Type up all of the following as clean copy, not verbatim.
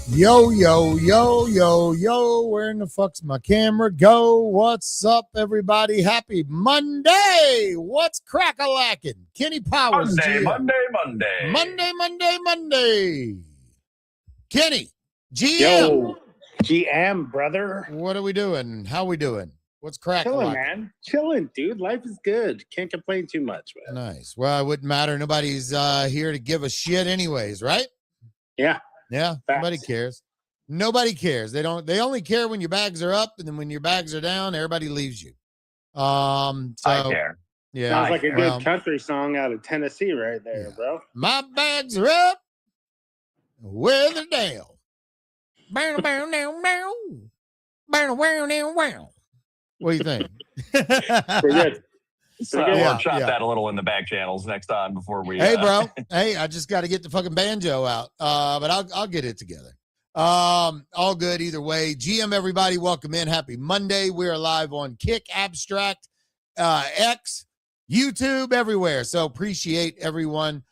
Yo, yo, yo, yo, yo, where in the fuck's my camera go? What's up, everybody? Happy Monday. What's crack-a-lackin'? Kenny Powers. Monday. Kenny, GM. Yo, GM, brother. What are we doing? How we doing? What's crack-a-lackin'? Chilling, man. Chilling, dude. Life is good. Can't complain too much, man. Nice. Well, it wouldn't matter. Nobody's here to give a shit anyways, right? Yeah. Yeah, Facts. nobody cares. Nobody cares. They only care when your bags are up, and then when your bags are down, everybody leaves you. I care. Yeah. Sounds like a good country song out of Tennessee right there, bro. My bags are up, where they're down. Bow, bow, now, bow. Bow, wow, now, wow. What do you think? We're good. We'll chop that a little in the back channels next time before we. Hey, bro. Hey, I just got to get the fucking banjo out. But I'll get it together. All good either way. GM, everybody, welcome in. Happy Monday. We're live on Kick, Abstract, X, YouTube, everywhere. So appreciate everyone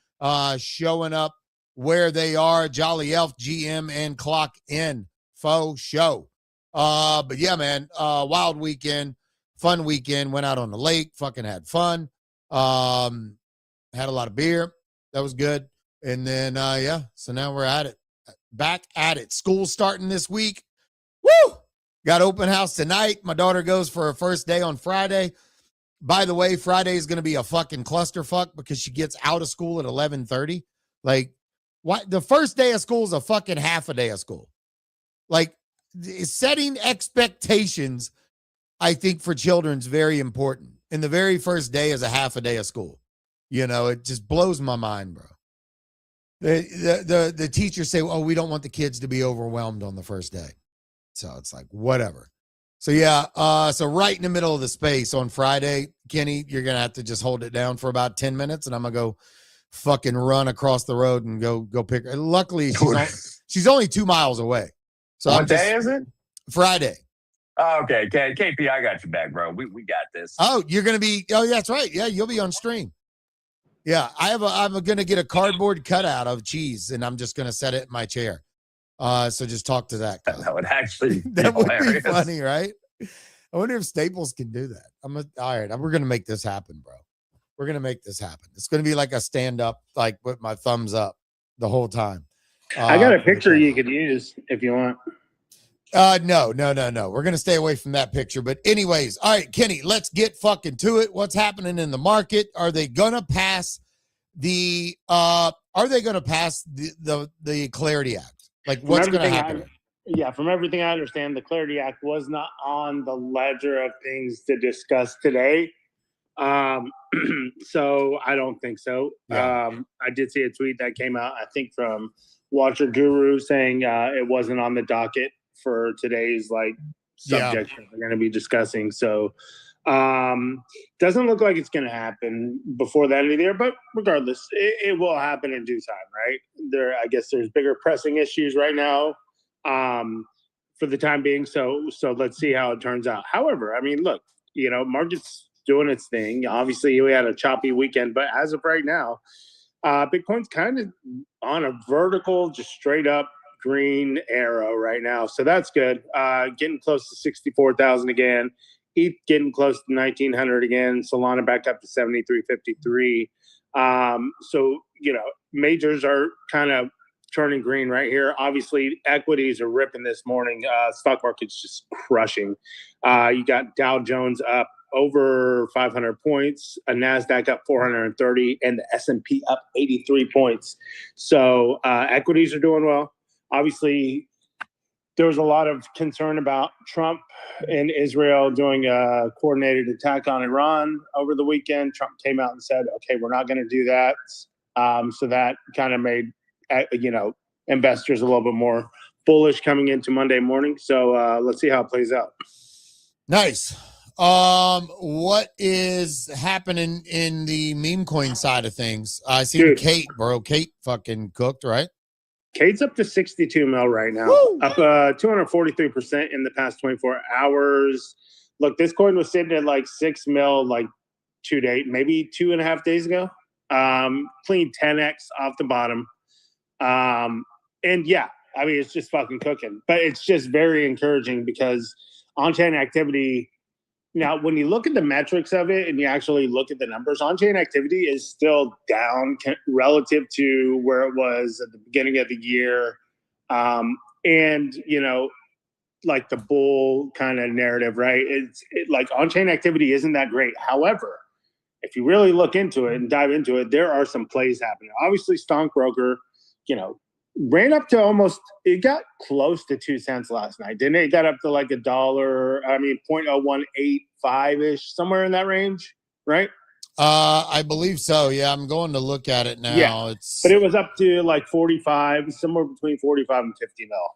showing up where they are. Jolly Elf, GM, and Clock In. Faux show. But yeah, man, wild weekend. Fun weekend, went out on the lake, fucking had fun. Had a lot of beer. That was good. And then, so now we're at it. Back at it. School starting this week. Woo! Got open house tonight. My daughter goes for her first day on Friday. By the way, Friday is going to be a fucking clusterfuck because she gets out of school at 11:30. Like, what? The first day of school is a fucking half a day of school. Like, setting expectations, I think, for children is very important. And the very first day is a half a day of school. You know, it just blows my mind, bro. The teachers say, oh, we don't want the kids to be overwhelmed on the first day. So it's like, whatever. So yeah, so right in the middle of the space on Friday, Kenny, you're going to have to just hold it down for about 10 minutes and I'm going to go fucking run across the road and go pick her. Luckily, she's only 2 miles away. So what day is it? Friday. Oh, okay. KP, I got your back, bro. We got this. Oh, you're going to be, oh, that's right. Yeah, you'll be on stream. Yeah, I'm going to get a cardboard cutout of cheese, and I'm just going to set it in my chair. So just talk to that guy. That would actually be that would hilarious. be funny, right? I wonder if Staples can do that. All right, we're going to make this happen, bro. We're going to make this happen. It's going to be like a stand-up, like with my thumbs up the whole time. I got a picture you could use if you want. No. We're going to stay away from that picture. But anyways, all right, Kenny, let's get fucking to it. What's happening in the market? Are they going to pass the Clarity Act? Like what's going to happen? From everything I understand, the Clarity Act was not on the ledger of things to discuss today. So I don't think so. Yeah. I did see a tweet that came out, I think from Watcher Guru saying it wasn't on the docket for today's subject that we're going to be discussing. So doesn't look like it's going to happen before the end of the year, but regardless, it will happen in due time, right? I guess there's bigger pressing issues right now for the time being. So let's see how it turns out. However, I mean, look, market's doing its thing. Obviously, we had a choppy weekend, but as of right now, Bitcoin's kind of on a vertical, just straight up green arrow right now. So that's good. Getting close to 64,000 again. ETH getting close to 1,900 again. Solana back up to 73.53. So, majors are kind of turning green right here. Obviously, equities are ripping this morning. Stock market's just crushing. You got Dow Jones up over 500 points, a NASDAQ up 430, and the S&P up 83 points. So equities are doing well. Obviously, there was a lot of concern about Trump and Israel doing a coordinated attack on Iran over the weekend. Trump came out and said, okay, we're not going to do that. So that kind of made, investors a little bit more bullish coming into Monday morning. So let's see how it plays out. Nice. What is happening in the meme coin side of things? I see Kate, bro. Kate fucking cooked, right? Kate's up to 62 mil right now. Woo! Up 243% in the past 24 hours. Look, this coin was sitting at 6 mil 2 days, maybe 2.5 days ago. clean 10x off the bottom. And yeah, I mean, it's just fucking cooking, but it's just very encouraging because on-chain activity. Now, when you look at the metrics of it and you actually look at the numbers, on-chain activity is still down relative to where it was at the beginning of the year. And, you know, like the bull kind of narrative, right? Like on-chain activity isn't that great. However, if you really look into it and dive into it, there are some plays happening. Obviously, STONKBROKER, you know, ran up to almost, it got close to 2 cents last night, didn't it? It got up to like $1, I mean, 0.0185-ish, somewhere in that range, right? I believe so. Yeah, I'm going to look at it now. Yeah, but it was up to like 45, somewhere between 45 and 50 mil.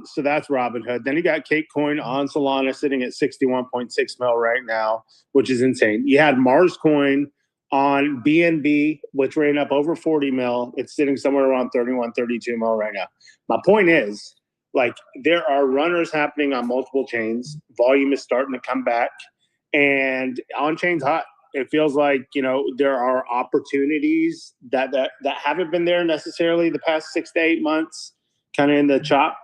So that's Robinhood. Then you got Cakecoin on Solana sitting at 61.6 mil right now, which is insane. You had Mars Coin on BNB, which ran up over 40 mil. It's sitting somewhere around 31, 32 mil right now. My point is, like, there are runners happening on multiple chains. Volume is starting to come back, and on-chain's hot. It feels like, you know, there are opportunities that haven't been there necessarily the past 6 to 8 months, kind of in the chop.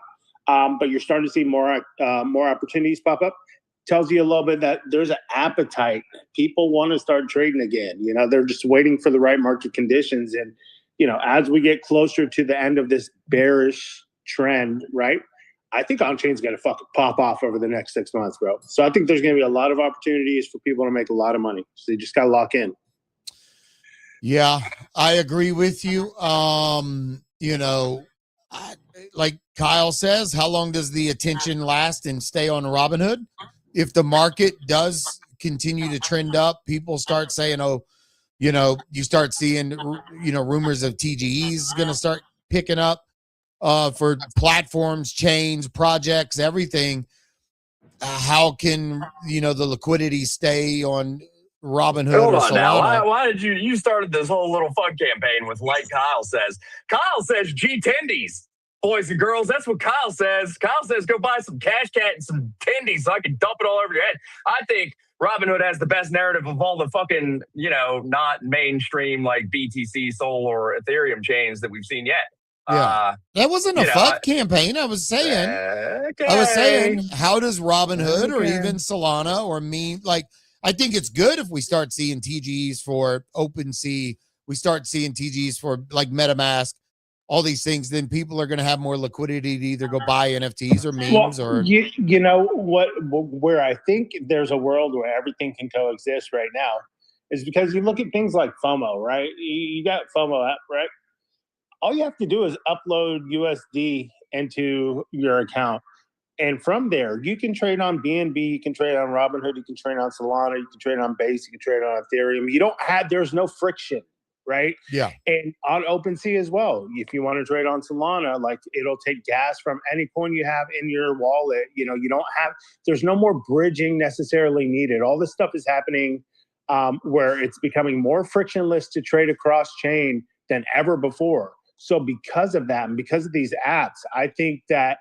But you're starting to see more opportunities pop up. Tells you a little bit that there's an appetite. People want to start trading again. You know, they're just waiting for the right market conditions. And, you know, as we get closer to the end of this bearish trend, right, I think on-chain's going to fucking pop off over the next 6 months, bro. So I think there's going to be a lot of opportunities for people to make a lot of money. So you just got to lock in. Yeah, I agree with you. You know, like Kyle says, how long does the attention last and stay on Robinhood? If the market does continue to trend up, people start saying, oh, you know, you start seeing, you know, rumors of TGEs going to start picking up for platforms, chains, projects, everything. How can, you know, the liquidity stay on Robinhood? Hold or on Solana? now. Why did you started this whole little fun campaign with like Kyle says? Kyle says G10s. Boys and girls, that's what Kyle says. Kyle says go buy some Cash Cat and some tendies so I can dump it all over your head. I think Robinhood has the best narrative of all the fucking, you know, not mainstream like BTC, Sol, or Ethereum chains that we've seen yet. Yeah, that wasn't a FUD campaign. I was saying, how does Robinhood or even Solana or me, like, I think it's good if we start seeing TGs for OpenSea, we start seeing TGs for like MetaMask, all these things, then people are going to have more liquidity to either go buy NFTs or memes. Well, or you know what, where I think there's a world where everything can coexist right now is because you look at things like FOMO, right? You got FOMO app, right? All you have to do is upload USD into your account. And from there, you can trade on BNB, you can trade on Robinhood, you can trade on Solana, you can trade on Base, you can trade on Ethereum. There's no friction, right? Yeah. And on OpenSea as well. If you want to trade on Solana, like, it'll take gas from any coin you have in your wallet. You know, there's no more bridging necessarily needed. All this stuff is happening where it's becoming more frictionless to trade across chain than ever before. So because of that and because of these apps, I think that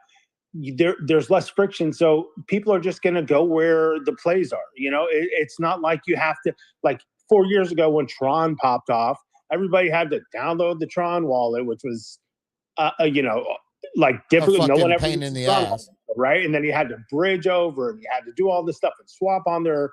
there's less friction. So people are just going to go where the plays are. You know, it's not like you have to, like 4 years ago when Tron popped off, everybody had to download the Tron wallet, which was, you know, like difficult. No one ever pain in the ass, right? And then you had to bridge over and you had to do all this stuff and swap on their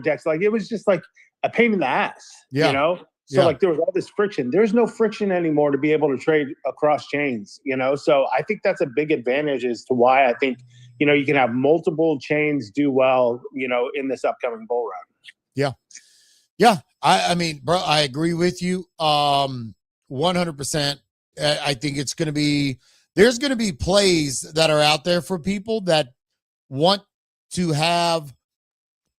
decks. Like, it was just like a pain in the ass, you know? So like there was all this friction. There's no friction anymore to be able to trade across chains, you know? So I think that's a big advantage as to why I think, you know, you can have multiple chains do well, you know, in this upcoming bull run. Yeah. Yeah. I mean, bro, I agree with you. 100%. I think there's going to be plays that are out there for people that want to have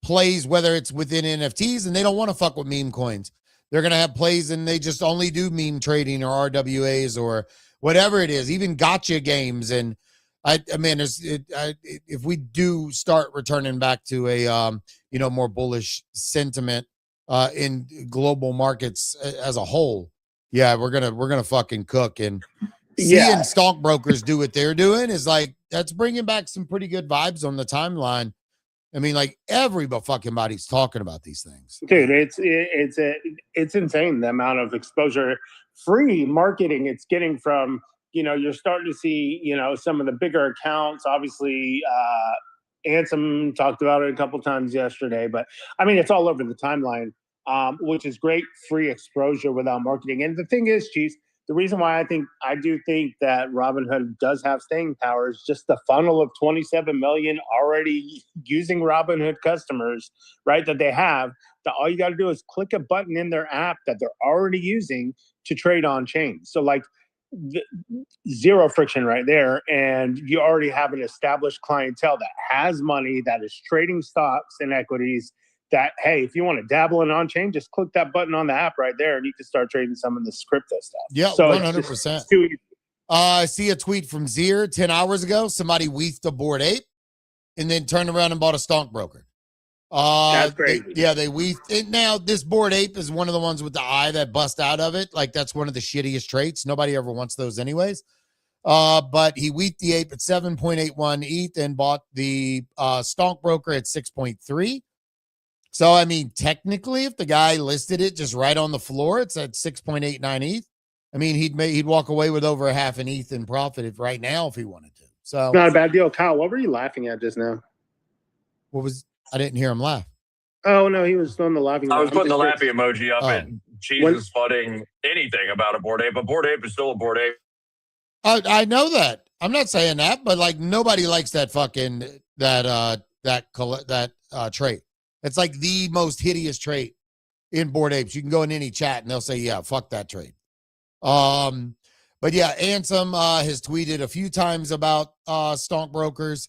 plays, whether it's within NFTs and they don't want to fuck with meme coins. They're going to have plays and they just only do meme trading or RWAs or whatever it is, even gotcha games. And I mean, if we do start returning back to a, you know, more bullish sentiment in global markets as a whole, yeah, we're gonna fucking cook. And seeing stockbrokers do what they're doing is like, that's bringing back some pretty good vibes on the timeline. I mean, like everybody fucking body's talking about these things. Dude, it's insane the amount of exposure, free marketing it's getting from, you're starting to see, some of the bigger accounts. Obviously, Ansem talked about it a couple times yesterday, but I mean, it's all over the timeline, which is great free exposure without marketing. And the thing is, Chiefs, the reason why I do think that Robinhood does have staying power is just the funnel of 27 million already using Robinhood customers, right? That they have. That all you got to do is click a button in their app that they're already using to trade on chain. So like zero friction right there, and you already have an established clientele that has money, that is trading stocks and equities, that, hey, if you want to dabble in on-chain, just click that button on the app right there and you can start trading some of this crypto stuff. Yeah, so 100%. I see a tweet from Zier 10 hours ago. Somebody weethed a Bored Ape and then turned around and bought a STONKBROKER. That's crazy. They weethed it. Now, this Bored Ape is one of the ones with the eye that bust out of it. Like, that's one of the shittiest traits. Nobody ever wants those anyways. But he weethed the ape at 7.81 ETH and bought the STONKBROKER at 6.3. So, I mean, technically, if the guy listed it just right on the floor, it's at 6.89 ETH. I mean, he'd walk away with over a half an ETH in profit right now if he wanted to. So, not a bad deal. Kyle, what were you laughing at just now? I didn't hear him laugh. Oh, no, he was on the laughing. I was putting the laughing emoji up and Jesus fudding anything about a Bored Ape. A Bored Ape is still a Bored Ape. I know that. I'm not saying that, but like nobody likes that fucking that trait. It's like the most hideous trait in Bored Apes. You can go in any chat and they'll say, yeah, fuck that trait. But yeah, Ansem has tweeted a few times about STONKBROKERs,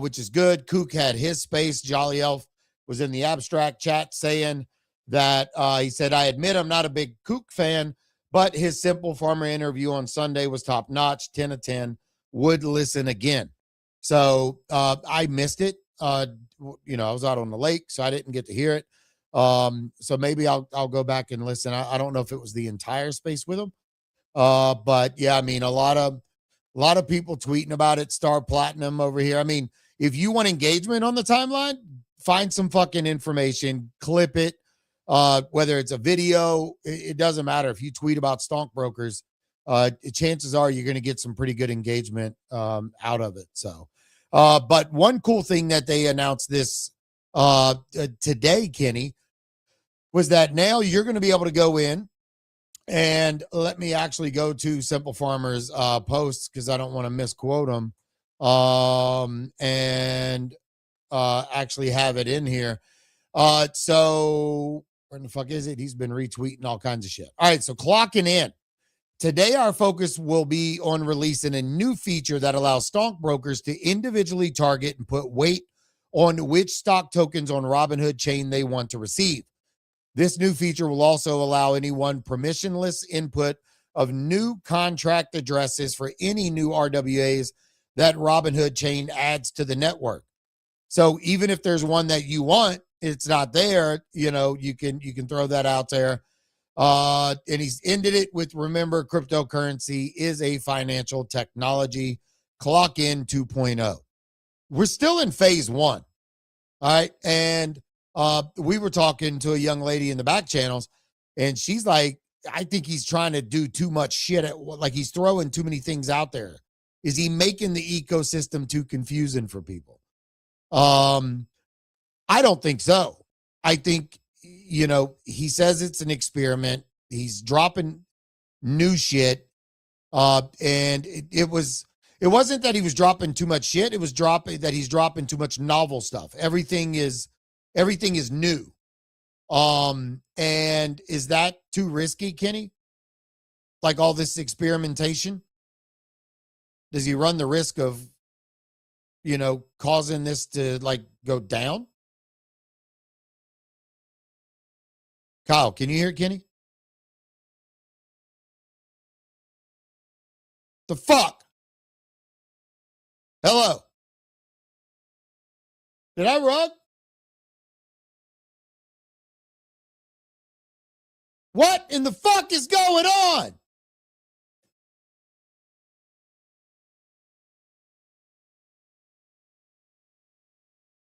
which is good. Kook had his space. Jolly Elf was in the abstract chat saying that he said, I admit I'm not a big Kook fan, but his Simple Farmer interview on Sunday was top notch, 10 of 10. Would listen again. So I missed it. I was out on the lake, so I didn't get to hear it. So maybe I'll go back and listen. I don't know if it was the entire space with him. But yeah, I mean, a lot of people tweeting about it. Star Platinum over here. I mean, if you want engagement on the timeline, find some fucking information, clip it. Whether it's a video, it doesn't matter. If you tweet about STONKBROKERs, chances are you're going to get some pretty good engagement out of it. So, but one cool thing that they announced this today, Kenny, was that now you're going to be able to go in and let me actually go to Simple Farmer's posts because I don't want to misquote them and actually have it in here. So where the fuck is it? He's been retweeting all kinds of shit. All right, so clocking in. Today, our focus will be on releasing a new feature that allows STONKBROKERs to individually target and put weight on which stock tokens on Robinhood chain they want to receive. This new feature will also allow anyone permissionless input of new contract addresses for any new RWAs that Robinhood chain adds to the network. So even if there's one that you want, it's not there, you can throw that out there. And he's ended it with, remember, cryptocurrency is a financial technology. Clock in 2.0. We're still in phase 1. All right. And we were talking to a young lady in the back channels, and she's like, I think he's trying to do too much shit. Like he's throwing too many things out there. Is he making the ecosystem too confusing for people? I don't think so. I think, he says it's an experiment. He's dropping new shit. And it wasn't that he was dropping too much shit. It was that he's dropping too much novel stuff. Everything is new. And is that too risky, Kenny? Like all this experimentation? Does he run the risk of, causing this to like go down? Kyle, can you hear Kenny? The fuck? Hello? Did I run? What in the fuck is going on?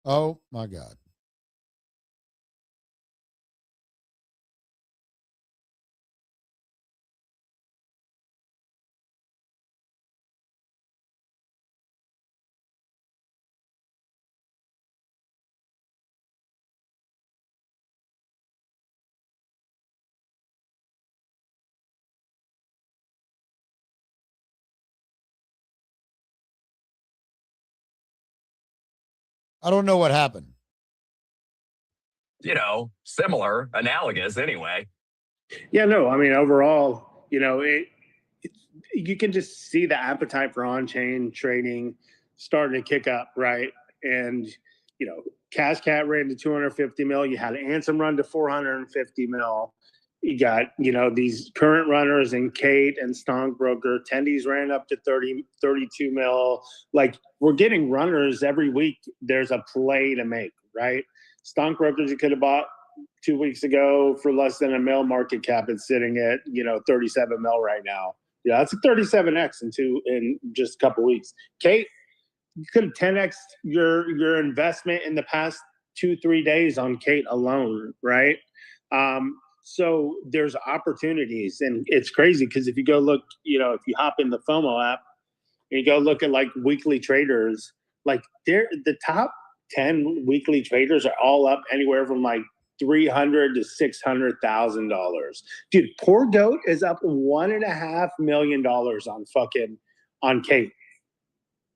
Oh my God. I don't know what happened. Similar, analogous anyway. Yeah, no, I mean, overall, you can just see the appetite for on-chain trading starting to kick up, right? And Cash Cat ran to 250 mil. You had Ansem run to 450 mil. You got these current runners in Kate and Stonkbroker. Tendies ran up to 32 mil. Like, we're getting runners every week. There's a play to make, right? Stonkbrokers you could have bought 2 weeks ago for less than a mil market cap. It's sitting at 37 mil right now. Yeah, that's a 37x in just a couple weeks. Kate, you could have 10x your investment in the past 2-3 days on Kate alone, right? So there's opportunities, and it's crazy because if you go look, if you hop in the FOMO app and you go look at like weekly traders, like the top 10 weekly traders are all up anywhere from like $300,000 to $600,000. Dude, Poor Goat is up $1.5 million on Kate.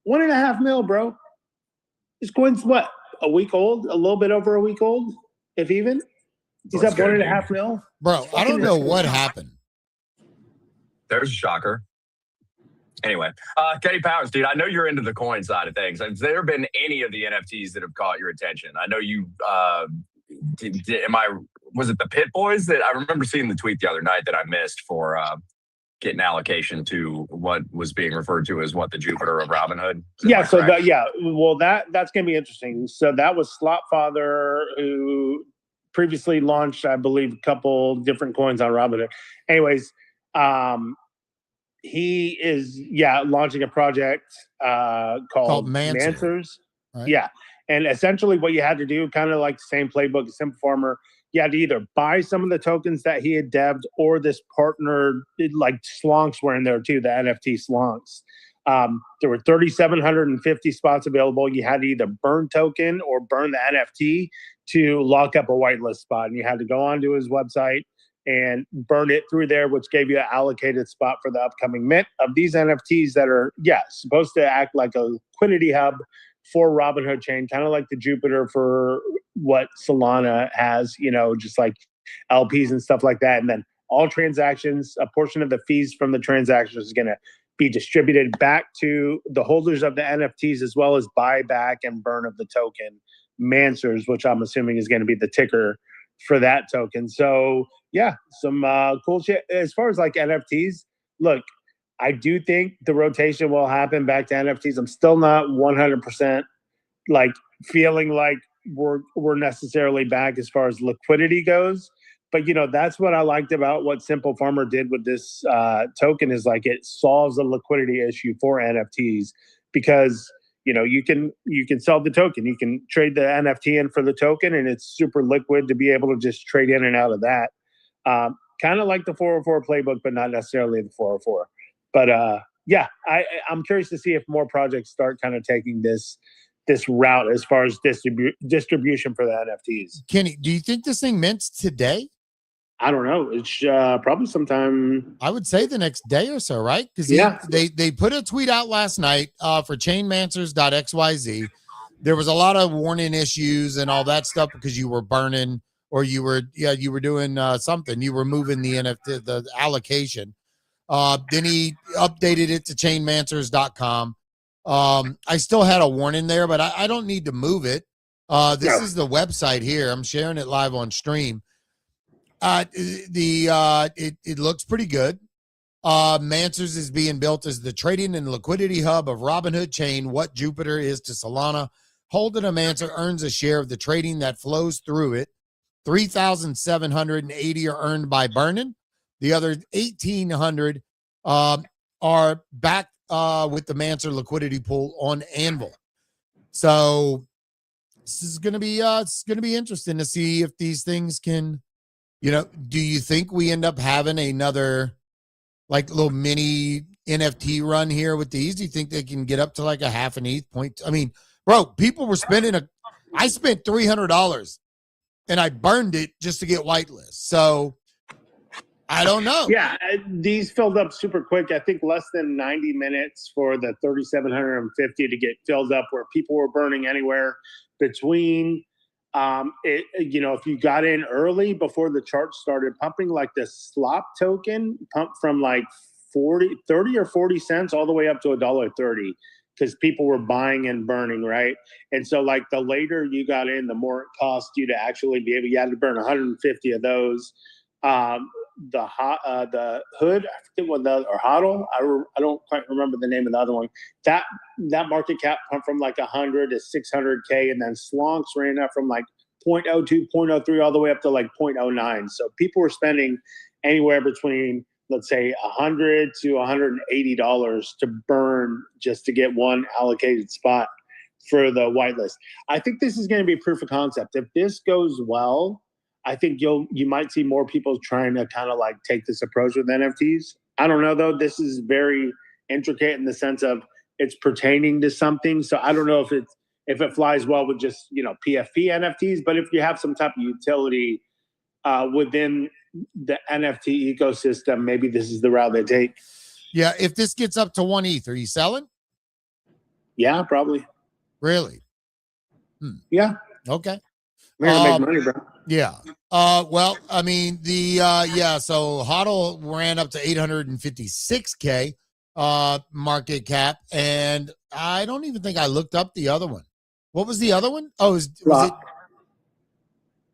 1.5 mil, bro. This coin's what, a week old? A little bit over a week old, if even. He's up 1.5 mil. Bro, I don't know what happened. There's a shocker. Anyway, Kenny Powers, dude, I know you're into the coin side of things. Has there been any of the NFTs that have caught your attention? I know you. Was it the Pit Boys that I remember seeing the tweet the other night that I missed for getting allocation to what was being referred to as the Jupiter of Robinhood? Yeah. So well, that's going to be interesting. So that was Slotfather, who previously launched, I believe, a couple different coins on Robinhood. Anyways, he is launching a project called Mancers. Right. Yeah. And essentially what you had to do, kind of like the same playbook as Simple Farmer, you had to either buy some of the tokens that he had debbed, or this partner, like Slonks were in there too, the NFT Slonks. There were 3,750 spots available. You had to either burn token or burn the NFT to lock up a whitelist spot. And you had to go onto his website and burn it through there, which gave you an allocated spot for the upcoming mint of these NFTs that are, supposed to act like a liquidity hub for Robinhood chain, kind of like the Jupiter for what Solana has, just like LPs and stuff like that. And then all transactions, a portion of the fees from the transactions is going to be distributed back to the holders of the NFTs, as well as buyback and burn of the token Mancers, which I'm assuming is going to be the ticker for that token. So some cool shit. As far as like NFTs, look, I do think the rotation will happen back to NFTs. I'm still not 100% like feeling like we're necessarily back as far as liquidity goes. But, that's what I liked about what Simple Farmer did with this token, is like it solves a liquidity issue for NFTs, because, you can sell the token. You can trade the NFT in for the token, and it's super liquid to be able to just trade in and out of that. Kind of like the 404 playbook, but not necessarily the 404. But I'm curious to see if more projects start kind of taking this route as far as distribution for the NFTs. Kenny, do you think this thing mints today? I don't know. It's probably sometime. I would say the next day or so, right? Because they put a tweet out last night for chainmancers.xyz. There was a lot of warning issues and all that stuff because you were burning, or you were doing something. You were moving the NFT, the allocation. Then he updated it to chainmancers.com. I still had a warning there, but I don't need to move it. This is the website here. I'm sharing it live on stream. It looks pretty good. Mancers is being built as the trading and liquidity hub of Robinhood chain. What Jupiter is to Solana. Holding a Mancer earns a share of the trading that flows through it. 3,780 are earned by burning. The other 1,800 are backed with the Mancer liquidity pool on Anvil. So this is gonna be it's gonna be interesting to see if these things can, do you think we end up having another like little mini NFT run here with these? Do you think they can get up to like a half an ETH point? I mean, bro, people were I spent $300 and I burned it just to get whitelist. So I don't know. Yeah, these filled up super quick. I think less than 90 minutes for the 3,750 to get filled up, where people were burning anywhere between, if you got in early before the chart started pumping, like the slop token pumped from like 30 or 40 cents all the way up to $1.30 because people were buying and burning, right? And so like the later you got in, the more it cost you to actually be able, you had to burn 150 of those. The hood, I forget what or hodl, I don't quite remember the name of the other one. That market cap went from like 100 to 600K, and then slonks ran up from like 0.02, 0.03 all the way up to like 0.09. So people were spending anywhere between, let's say, $100 to $180 to burn just to get one allocated spot for the whitelist. I think this is going to be proof of concept. If this goes well, I think you might see more people trying to kind of like take this approach with NFTs. I don't know though. This is very intricate in the sense of it's pertaining to something. So I don't know if it flies well with just PFP NFTs, but if you have some type of utility within the NFT ecosystem, maybe this is the route they take. Yeah, if this gets up to 1 ETH, are you selling? Yeah, probably. Really? Yeah. Okay. We're gonna make money, bro. Yeah. Well, I mean, so HODL ran up to 856K market cap, and I don't even think I looked up the other one. What was the other one? Oh, was it?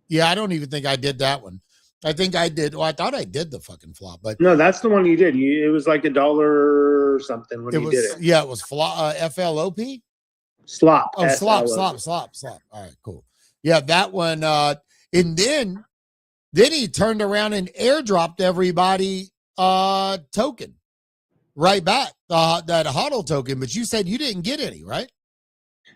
Yeah, I don't even think I did that one. I think I did. Well, I thought I did the fucking flop, but no, that's the one you did. It was like $1 or something when you did it. Yeah, it was FLOP. Slop. Oh, slop. All right, cool. Yeah, that one. And then he turned around and airdropped everybody token right back, that HODL token. But you said you didn't get any, right?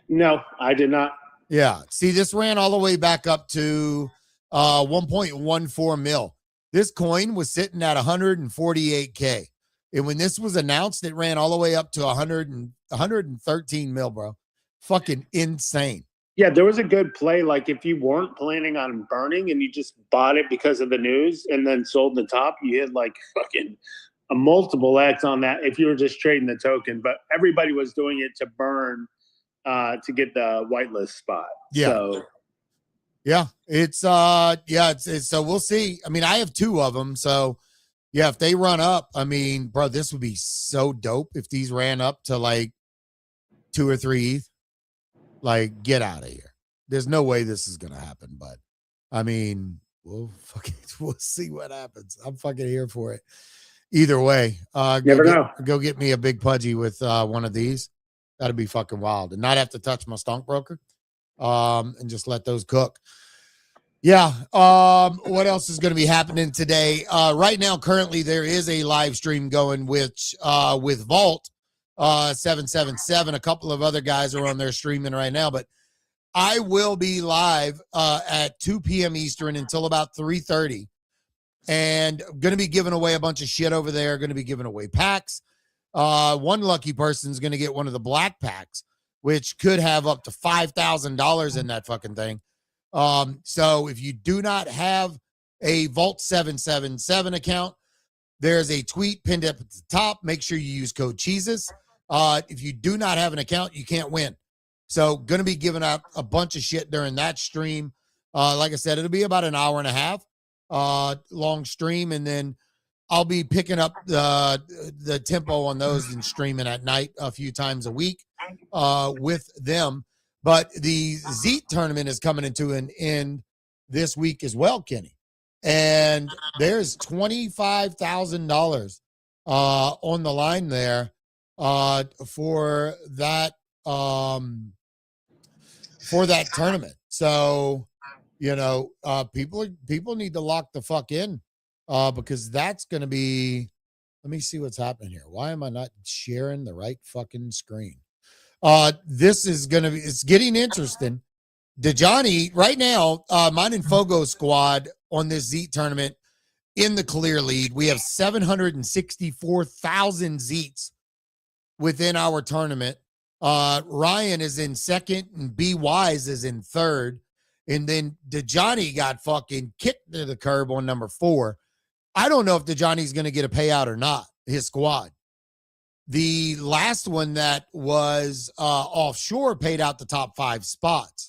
No, I did not. Yeah. See, this ran all the way back up to 1.14 mil. This coin was sitting at 148K. And when this was announced, it ran all the way up to 113 mil, bro. Fucking insane. Yeah, there was a good play. Like if you weren't planning on burning and you just bought it because of the news and then sold the top, you hit like fucking a multiple X on that if you were just trading the token. But everybody was doing it to burn to get the whitelist spot. Yeah. So yeah, it's so we'll see. I mean, I have 2 of them. So yeah, if they run up, I mean, bro, this would be so dope if these ran up to like 2 or 3 ETH. Like, get out of here. There's no way this is going to happen. But, I mean, we'll see what happens. I'm fucking here for it. Either way, go get me a big pudgy with one of these. That'd be fucking wild. And not have to touch my stonkbroker and just let those cook. Yeah. What else is going to be happening today? Right now, currently, there is a live stream going with Vault. 777. A couple of other guys are on there streaming right now, but I will be live at 2 p.m. Eastern until about 3:30, and going to be giving away a bunch of shit over there. Going to be giving away packs. One lucky person is going to get one of the black packs, which could have up to $5,000 in that fucking thing. So if you do not have a Vault 777 account, there's a tweet pinned up at the top. Make sure you use code Cheeses. If you do not have an account, you can't win. So going to be giving out a bunch of shit during that stream. Like I said, it'll be about an hour and a half long stream. And then I'll be picking up the tempo on those and streaming at night a few times a week with them. But the Zeet tournament is coming into an end this week as well, Kenny. And there's $25,000 on the line there for that tournament. So, people need to lock the fuck in because that's going to be, let me see what's happening here. Why am I not sharing the right fucking screen? This is going to be, it's getting interesting. Dejani, right now, mine and Fogo squad on this Zeet tournament in the clear lead. We have 764,000 Zeets within our tournament. Ryan is in second and B Wise is in third. And then Dejani got fucking kicked to the curb on number 4. I don't know if Dejani's going to get a payout or not, his squad. The last one that was offshore paid out the top 5 spots.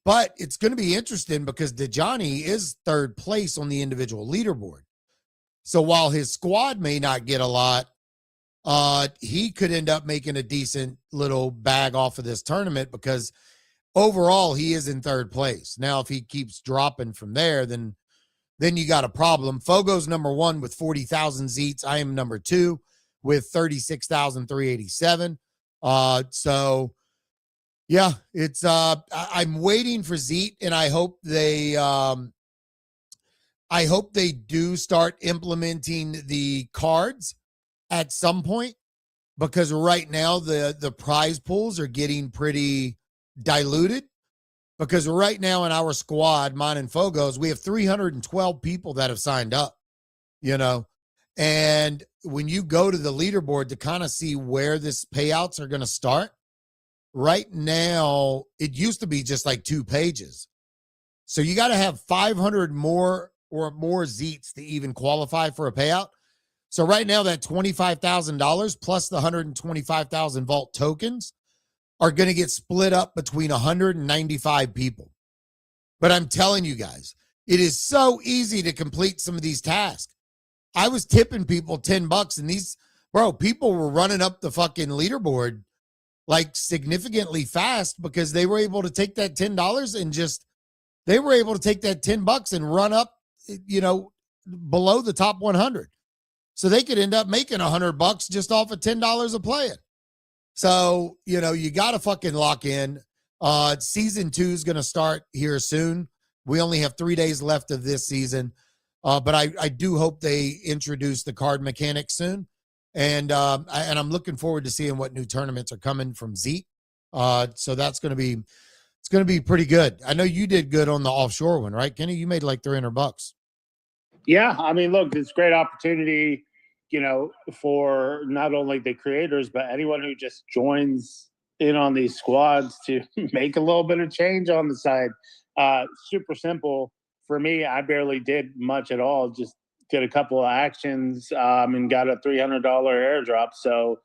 But it's going to be interesting because Dejani is third place on the individual leaderboard. So while his squad may not get a lot, he could end up making a decent little bag off of this tournament because overall he is in third place. Now, if he keeps dropping from there, then you got a problem. Fogo's number 1 with 40,000 Zeets. I am number 2 with 36,387. So yeah, it's I'm waiting for Zeet, and I hope they do start implementing the cards at some point, because right now the prize pools are getting pretty diluted. Because right now in our squad, mine and Fogo's, we have 312 people that have signed up, and when you go to the leaderboard to kind of see where this payouts are going to start, right now, it used to be just like 2 pages. So you got to have 500 more Zeets to even qualify for a payout. So right now, that $25,000 plus the 125,000 vault tokens are going to get split up between 195 people. But I'm telling you guys, it is so easy to complete some of these tasks. I was tipping people $10 and people were running up the fucking leaderboard like significantly fast because they were able to take that $10 and they were able to take that $10 and run up, below the top 100. So they could end up making $100 just off of $10 of playing. So, you got to fucking lock in. Season 2 is going to start here soon. We only have 3 days left of this season. But I do hope they introduce the card mechanics soon. And I'm looking forward to seeing what new tournaments are coming from Zeet. So it's going to be pretty good. I know you did good on the offshore one, right, Kenny? You made like $300. Yeah, I mean, look, it's a great opportunity, for not only the creators, but anyone who just joins in on these squads to make a little bit of change on the side. Super simple. For me, I barely did much at all. Just did a couple of actions and got a $300 airdrop. So,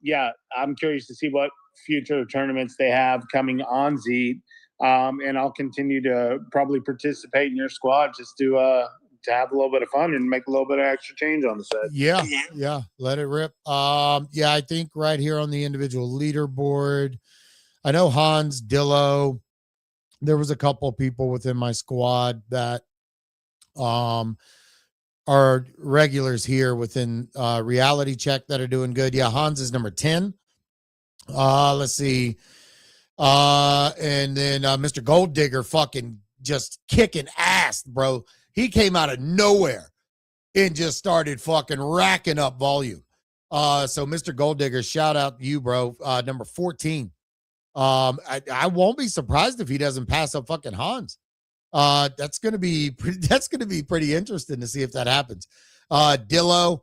yeah, I'm curious to see what future tournaments they have coming on Zeet. And I'll continue to probably participate in your squad just to have a little bit of fun and make a little bit of extra change on the set. Yeah. Let it rip. Yeah, I think right here on the individual leaderboard, I know Hans, Dillo, there was a couple of people within my squad that are regulars here within Reality Check that are doing good. Yeah, Hans is number 10. Let's see. And then Mr. Gold Digger fucking just kicking ass, bro. He came out of nowhere and just started fucking racking up volume. So Mr. Gold Digger, shout out to you, bro. Number 14. I won't be surprised if he doesn't pass up fucking Hans. That's gonna be pretty interesting to see if that happens. Dillo,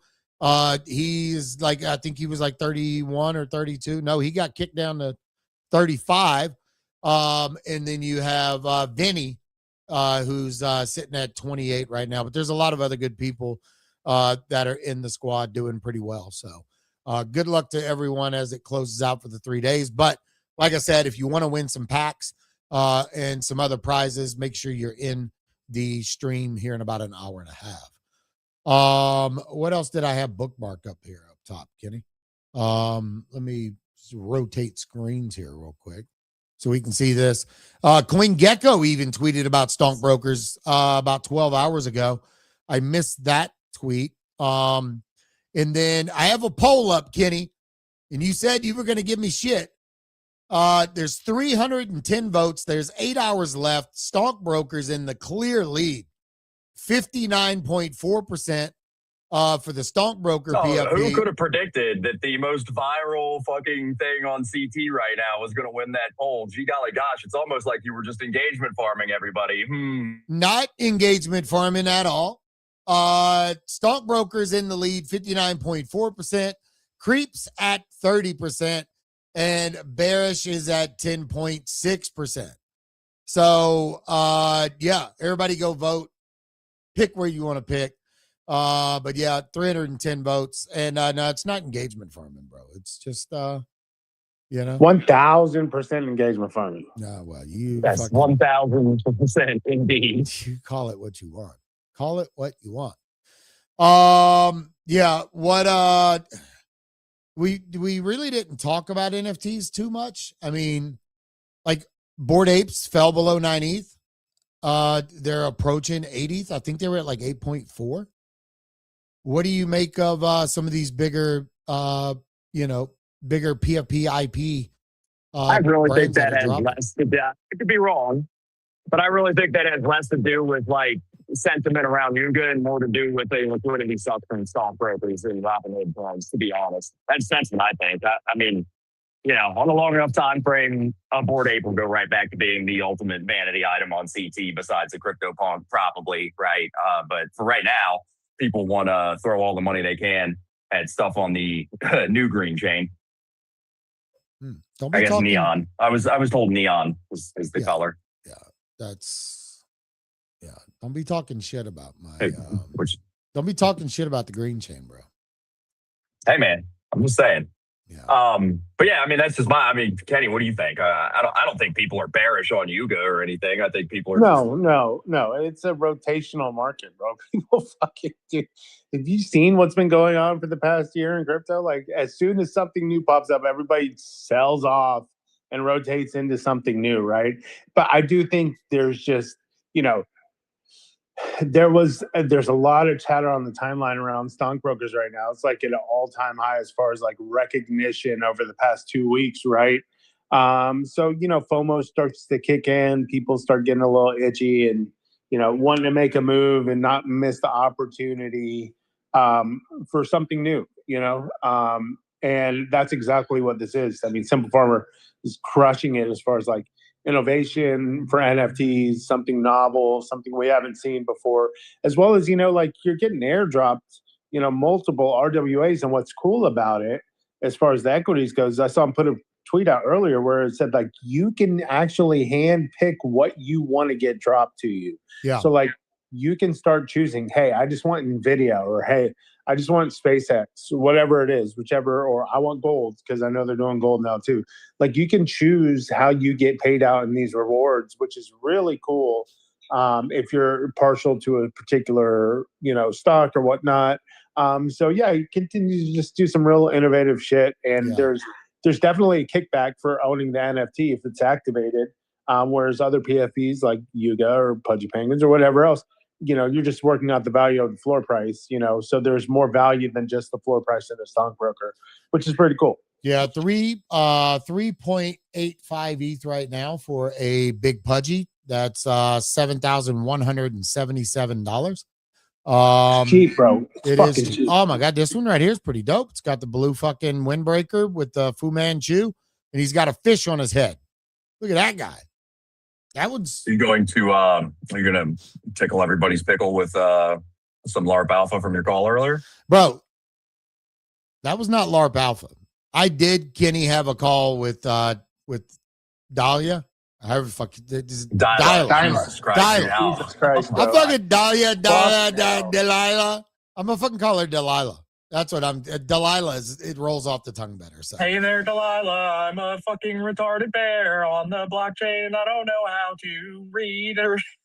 he's like, I think he was like 31 or 32. No, he got kicked down to 35. And then you have Vinny, who's sitting at 28 right now. But there's a lot of other good people that are in the squad doing pretty well. So good luck to everyone as it closes out for the 3 days. But like I said, if you want to win some packs and some other prizes, make sure you're in the stream here in about an hour and a half. What else did I have bookmarked up here up top, Kenny? Let me rotate screens here real quick so we can see this. Coin Gecko even tweeted about Stonkbrokers about 12 hours ago. I missed that tweet. And then I have a poll up, Kenny, and you said you were going to give me shit. There's 310 votes. There's 8 hours left. Stonkbrokers in the clear lead, 59.4%. for the Stonkbroker Oh, PFP. who could have predicted that the most viral fucking thing on CT right now was going to win that poll? Gee golly gosh, it's almost like you were just engagement farming everybody. Not engagement farming at all. Stonkbrokers in the lead, 59.4%. Creeps at 30%. And bearish is at 10.6%. So, yeah, everybody go vote. Pick where you want to pick. But yeah, 310 votes. And no, it's not engagement farming, bro. It's just, 1,000% engagement farming. No, well, you That's 1,000% indeed. You call it what you want. Call it what you want. Yeah, what we really didn't talk about NFTs too much. I mean, like Bored Apes fell below 9 ETH. They're approaching 8 ETH. I think they were at like 8.4. What do you make of some of these bigger bigger PFP IP? I really think that has dropping? less to do. I could be wrong, but I really think that has less to do with like sentiment around Yuga and more to do with the liquidity suck from stockbrokers and Robinhood funds. To be honest, that's what I think. I mean, on a long enough time frame, a Bored Ape will go right back to being the ultimate vanity item on CT, besides a CryptoPunk, probably, right? But for right now, people want to throw all the money they can at stuff on the new green chain. I guess neon. I was told neon is the color. Yeah, don't be talking shit about my. Don't be talking shit about the green chain, bro. Hey man, I'm just saying. Yeah. But yeah, I mean that's just Kenny, what do you think? I don't think people are bearish on Yuga or anything. I think people are No. It's a rotational market, bro. People fucking do. Have you seen what's been going on for the past year in crypto? Like as soon as something new pops up, everybody sells off and rotates into something new, right? But I do think there's just, there's a lot of chatter on the timeline around stockbrokers right now. It's like at an all-time high as far as like recognition over the past 2 weeks, right? So FOMO starts to kick in, people start getting a little itchy and wanting to make a move and not miss the opportunity for something new, and that's exactly what this is. I mean, Simple Farmer is crushing it as far as like innovation for NFTs, something novel, something we haven't seen before, as well as, like you're getting airdropped, multiple RWAs. And what's cool about it, as far as the equities goes, I saw him put a tweet out earlier where it said like, you can actually hand pick what you want to get dropped to you. Yeah. So like you can start choosing, hey, I just want NVIDIA, or hey, I just want SpaceX, whatever it is, whichever, or I want gold because I know they're doing gold now too. Like you can choose how you get paid out in these rewards, which is really cool. If you're partial to a particular, stock or whatnot. So yeah, you continue to just do some real innovative shit. And there's definitely a kickback for owning the NFT if it's activated. Whereas other PFPs like Yuga or Pudgy Penguins or whatever else, you're just working out the value of the floor price, so there's more value than just the floor price of the stockbroker, which is pretty cool. Yeah, 3.85 ETH right now for a big Pudgy. That's $7,177. Cheap, bro. It is cheap. Oh my god, this one right here is pretty dope. It's got the blue fucking windbreaker with the Fu Manchu, and he's got a fish on his head. Look at that guy. That one's. You're going to tickle everybody's pickle with some LARP alpha from your call earlier, bro. That was not LARP alpha. I did, Kenny, have a call with Dahlia. However, fuck Dahlia. Jesus Christ. I'm fucking Delilah. I'm gonna fucking call her Delilah. That's what I'm. Delilah it rolls off the tongue better. So. Hey there, Delilah. I'm a fucking retarded bear on the blockchain, and I don't know how to read.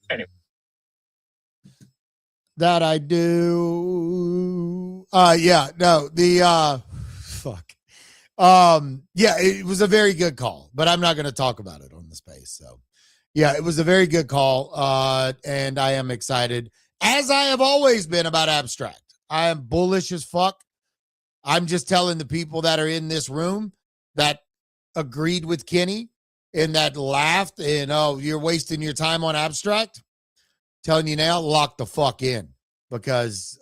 Anyway, that I do. Yeah. No. The fuck. Yeah. It was a very good call, but I'm not going to talk about it on the space. So, yeah, it was a very good call. And I am excited, as I have always been, about Abstract. I am bullish as fuck. I'm just telling the people that are in this room that agreed with Kenny and that laughed and, oh, you're wasting your time on Abstract. Telling you now, lock the fuck in, because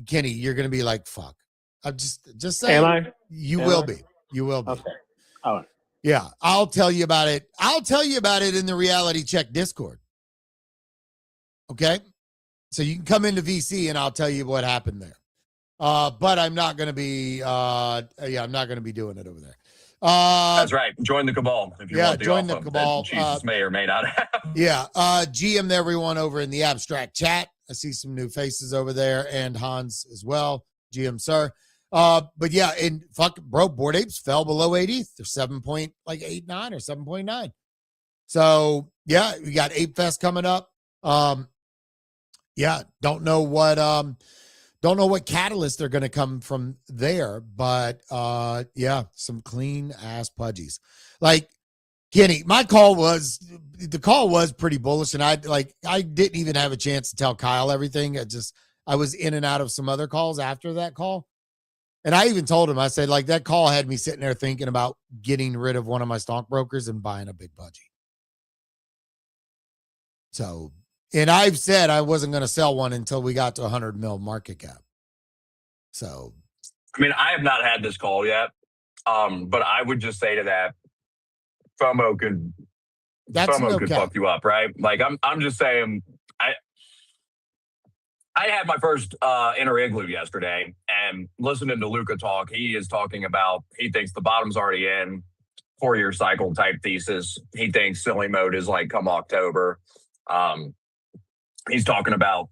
Kenny, you're going to be like, fuck. I'm just saying. Am I? You will be. You will be. Okay. All right. Yeah, I'll tell you about it. I'll tell you about it in the Reality Check Discord. Okay? So you can come into VC and I'll tell you what happened there. But I'm not going to be I'm not going to be doing it over there. That's right. Join the cabal if you want the join the offer cabal. that Jesus may or may not have. Yeah. GM to everyone over in the abstract chat. I see some new faces over there, and Hans as well. GM, sir. But yeah, and Bored Apes fell below 80. They're 7.89 or 7.9. So yeah, we got Ape Fest coming up. Yeah, don't know what catalyst they're going to come from there, but yeah, some clean ass pudgies. Like Kenny, the call was pretty bullish, and I didn't even have a chance to tell Kyle everything. I was in and out of some other calls after that call. And I even told him, I said, like, that call had me sitting there thinking about getting rid of one of my stockbrokers and buying a big pudgy. So, and I've said I wasn't going to sell one until we got to 100 mil market cap. So, I mean, I have not had this call yet, but I would just say to that, FOMO could fuck you up, right? Like, I'm just saying, I had my first inner igloo yesterday, and listening to Luca talk, he is talking about, he thinks the bottom's already in, 4-year cycle type thesis. He thinks silly mode is like come October. He's talking about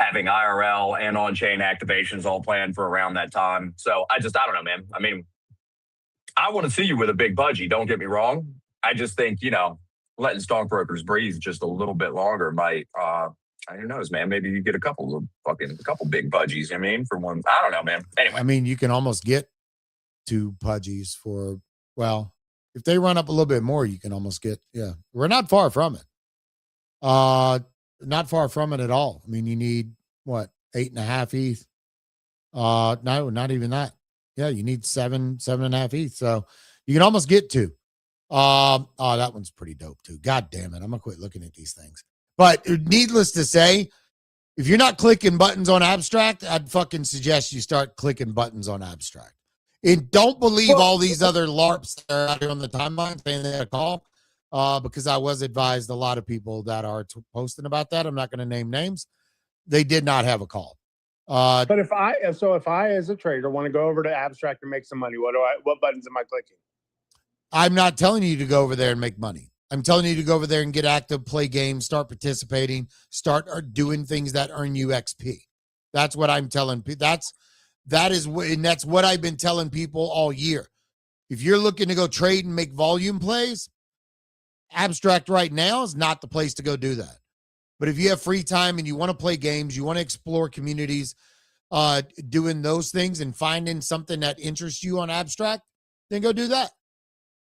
having IRL and on-chain activations all planned for around that time. So I don't know, man. I mean, I want to see you with a big budgie. Don't get me wrong. I just think, letting stockbrokers breathe just a little bit longer might, who knows, man? Maybe you get a couple big pudgies. I mean, for one, I don't know, man. Anyway, I mean, you can almost get 2 pudgies for, well, if they run up a little bit more, you can almost get, yeah. We're not far from it. Not far from it at all. I mean, you need what, 8.5 ETH? No, not even that. Yeah, you need 7.5 ETH. So you can almost get 2. Oh, that one's pretty dope too. God damn it. I'm gonna quit looking at these things. But needless to say, if you're not clicking buttons on abstract, I'd fucking suggest you start clicking buttons on abstract. And don't believe all these other LARPs that are out here on the timeline saying they had a call, because I was advised a lot of people that are posting about that. I'm not going to name names. They did not have a call. But if I as a trader want to go over to abstract and make some money, what buttons am I clicking? I'm not telling you to go over there and make money. I'm telling you to go over there and get active, play games, start participating, start doing things that earn you XP. That's what I'm telling people. That's what I've been telling people all year. If you're looking to go trade and make volume plays, abstract right now is not the place to go do that. But if you have free time and you want to play games, you want to explore communities, doing those things and finding something that interests you on abstract, then go do that.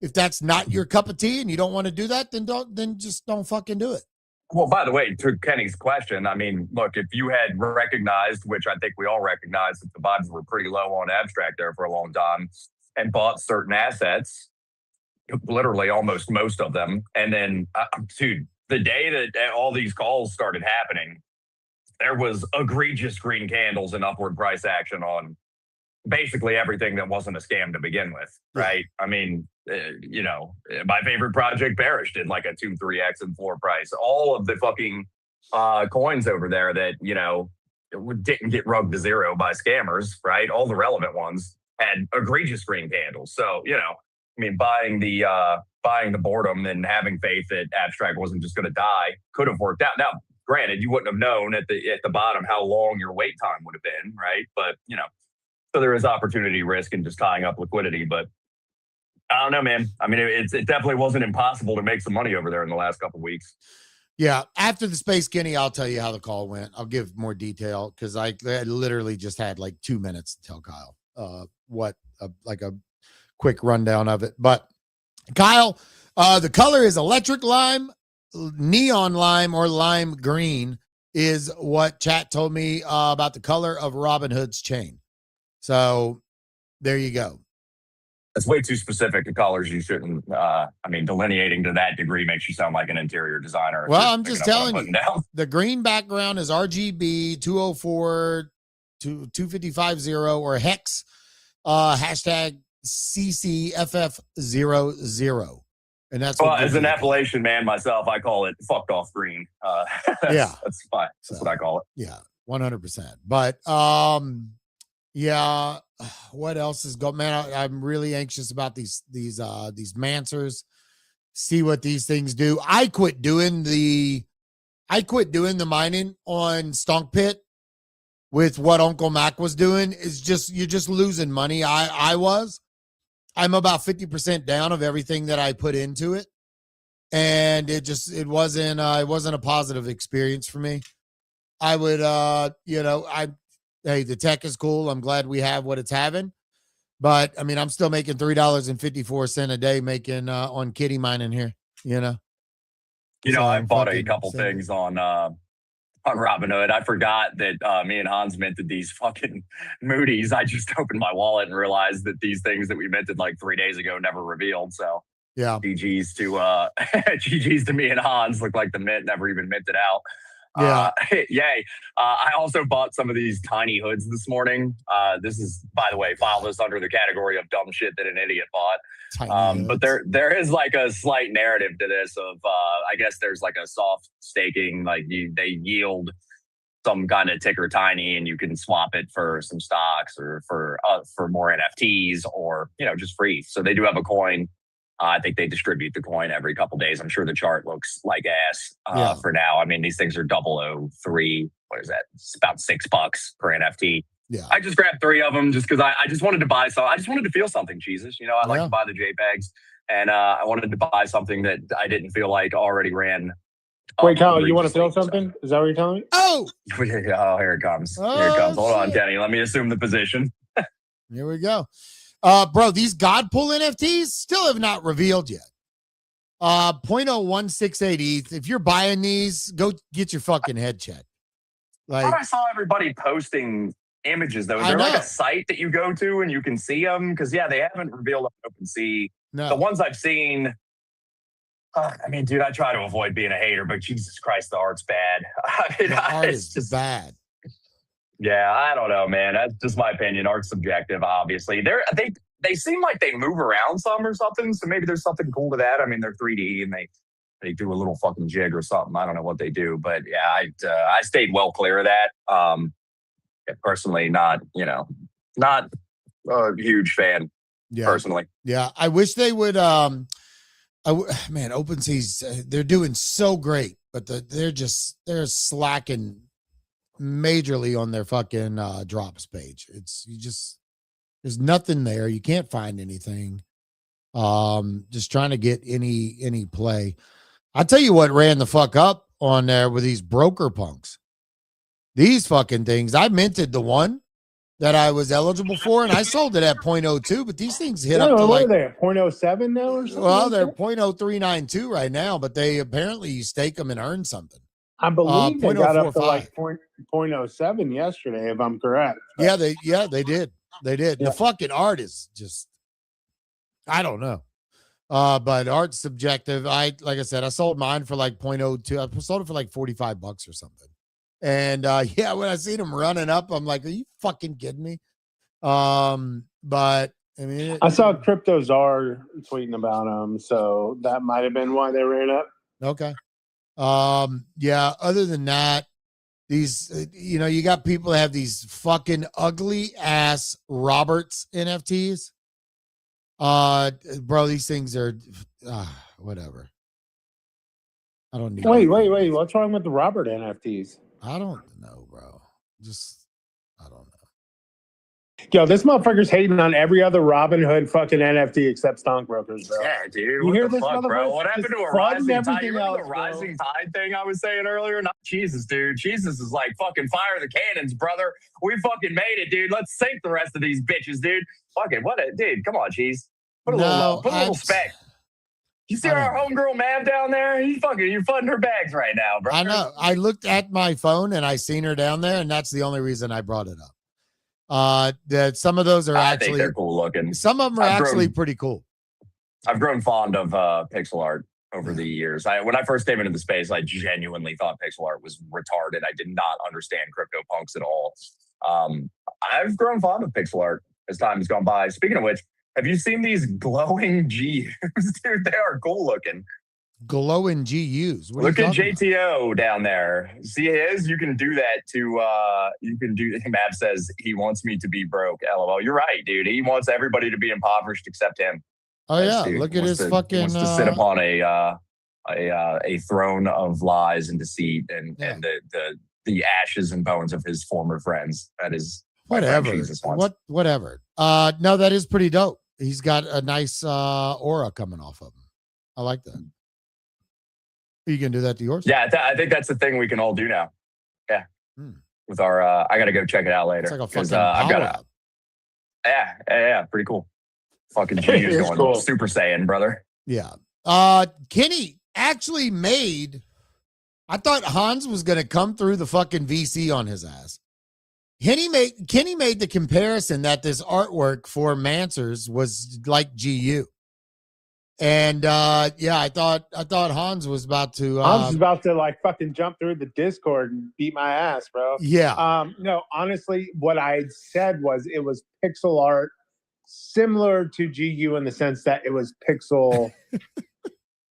If that's not your cup of tea and you don't want to do that, then just don't fucking do it. Well, by the way, to Kenny's question, I mean, look, if you had recognized, which I think we all recognized, that the bonds were pretty low on abstract there for a long time, and bought certain assets, literally almost most of them, and then, dude, the day that all these calls started happening, there was egregious green candles and upward price action on basically everything that wasn't a scam to begin with, right? I mean, my favorite project, Bearish, did like a 2-3x in floor price. All of the fucking coins over there that, didn't get rugged to zero by scammers, right? All the relevant ones had egregious green candles. So, I mean, buying the boredom and having faith that abstract wasn't just going to die could have worked out. Now, granted, you wouldn't have known at the bottom how long your wait time would have been, right? But, so there is opportunity risk in just tying up liquidity. But I don't know, man. I mean, it definitely wasn't impossible to make some money over there in the last couple of weeks. Yeah. After the space, Kenny, I'll tell you how the call went. I'll give more detail because I literally just had like 2 minutes to tell Kyle like a quick rundown of it. But Kyle, the color is electric lime, neon lime, or lime green is what chat told me about the color of Robinhood's chain. So there you go. That's way too specific to colors. You shouldn't. Delineating to that degree makes you sound like an interior designer. Well, I'm just telling you, the green background is RGB 204 2550 or hex hashtag CCFF00. And that's well, what as gives an you the Appalachian man myself, I call it fucked off green. Yeah. That's fine. That's what I call it. Yeah, 100%. But yeah, what else is going? Man, I'm really anxious about these Mancers. See what these things do. I quit doing the mining on Stonk Pit with what Uncle Mac was doing. Is just you're just losing money. I'm about 50% down of everything that I put into it. And it wasn't a positive experience for me. I would hey, the tech is cool. I'm glad we have what it's having. But I mean, I'm still making $3.54 a day making on kitty mining here, I bought a couple things on Robinhood. I forgot that me and Hans minted these fucking Moody's. I just opened my wallet and realized that these things that we minted like 3 days ago never revealed. So yeah, GG's to me and Hans. Look like the mint never even minted out. Yeah. Yay. I also bought some of these tiny hoods this morning. This is, by the way, file this under the category of dumb shit that an idiot bought. But there is like a slight narrative to this of, I guess there's like a soft staking, like they yield some kind of ticker tiny and you can swap it for some stocks or for more NFTs or, just free. So they do have a coin. I think they distribute the coin every couple days. I'm sure the chart looks like ass for now. I mean, these things are 003. What is that? It's about $6 per NFT. Yeah. I just grabbed 3 of them just because I just wanted to buy some. I just wanted to feel something, Jesus. I like to buy the JPEGs. And I wanted to buy something that I didn't feel like already ran. Wait, Kyle, you want to feel something? Is that what you're telling me? Oh, here it comes. Here it comes. Hold on, Kenny. Let me assume the position. Here we go. Bro, these God Pool NFTs still have not revealed yet. 0.01680 ETH. If you're buying these, go get your fucking head checked. Like, I saw everybody posting images, though. Is there like a site that you go to and you can see them? Because, they haven't revealed on OpenSea. No. The ones I've seen, I mean, dude, I try to avoid being a hater, but Jesus Christ, the art's bad. I mean, the art is just bad. Yeah, I don't know, man. That's just my opinion. Art's subjective, obviously. They seem like they move around some or something, so maybe there's something cool to that. I mean, they're 3D and they do a little fucking jig or something. I don't know what they do, but yeah, I stayed well clear of that. Personally, not a huge fan. Yeah. Personally, yeah. I wish they would. Man, OpenSea's they're doing so great, but they're slacking majorly on their fucking drops page. There's nothing there. You can't find anything. Just trying to get any play. I'll tell you what ran the fuck up on there with these broker punks. These fucking things. I minted the one that I was eligible for, and I sold it at 0.02, but these things hit up to what are they, 0.07 now or something? Well, they're 0.0392 right now, but they apparently you stake them and earn something. I believe they got up to like 0.07 yesterday, if I'm correct. Yeah, they did. They did. Yeah. The fucking art is just, I don't know. But art's subjective. Like I said, I sold mine for like 0.02. I sold it for like $45 or something. And when I seen them running up, I'm like, are you fucking kidding me? But I mean, I saw CryptoZar tweeting about them, so that might have been why they ran up. Okay. Other than that, these, you got people that have these fucking ugly ass Roberts NFTs. Bro, these things are whatever. I don't need. Wait. What's wrong with the Robert NFTs? I don't know, bro. I don't know. Yo, this motherfucker's hating on every other Robinhood fucking NFT except STONKBROKERs, bro. Yeah, dude. You hear What the this, fuck, bro? What happened to a rising tide? You remember the rising tide thing I was saying earlier? Not Jesus, dude. Jesus is like fucking fire the cannons, brother. We fucking made it, dude. Let's sink the rest of these bitches, dude. Fucking dude, come on, cheese. Put a little respect. You see our homegirl Mav down there? You're funding her bags right now, bro. I know. I looked at my phone and I seen her down there, and that's the only reason I brought it up. That some of those are I think they're cool looking. Some of them are actually pretty cool. I've grown fond of pixel art over the years. When I first came into the space, I genuinely thought pixel art was retarded. I did not understand CryptoPunks at all. I've grown fond of pixel art as time has gone by. Speaking of which, have you seen these glowing GUs? Dude, they are cool looking. Glowing GUs. Look at JTO down there. See his? You can do that to, you can do, Matt says he wants me to be broke. LOL. You're right, dude. He wants everybody to be impoverished except him. Oh, yeah. Look at his fucking. He wants to sit upon a throne of lies and deceit and the ashes and bones of his former friends. That is whatever. Whatever. No, that is pretty dope. He's got a nice aura coming off of him. I like that. You can do that to yours? Yeah, I think that's the thing we can all do now. Yeah. With our, I got to go check it out later. It's like a fucking I've got yeah, pretty cool. Fucking genius going cool. Super Saiyan, brother. Yeah. Kenny actually made, I thought Hans was going to come through the fucking VC on his ass. Kenny made the comparison that this artwork for Mansers was like GU. And I thought Hans was about to like fucking jump through the Discord and beat my ass, bro. Yeah. No, honestly, what I said was it was pixel art similar to GU in the sense that it was pixel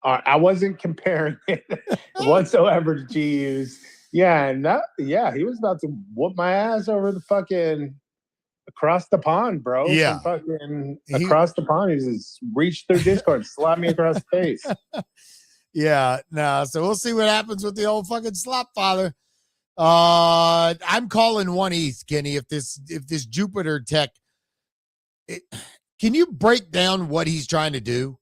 art. I wasn't comparing it whatsoever to GU's. Yeah, and he was about to whoop my ass over the fucking across the pond, bro. Yeah. Across the pond. He just reached through Discord, slapped me across the face. Yeah, no. So we'll see what happens with the old fucking slop father. I'm calling 1 East, Kenny. If this Jupiter tech, can you break down what he's trying to do?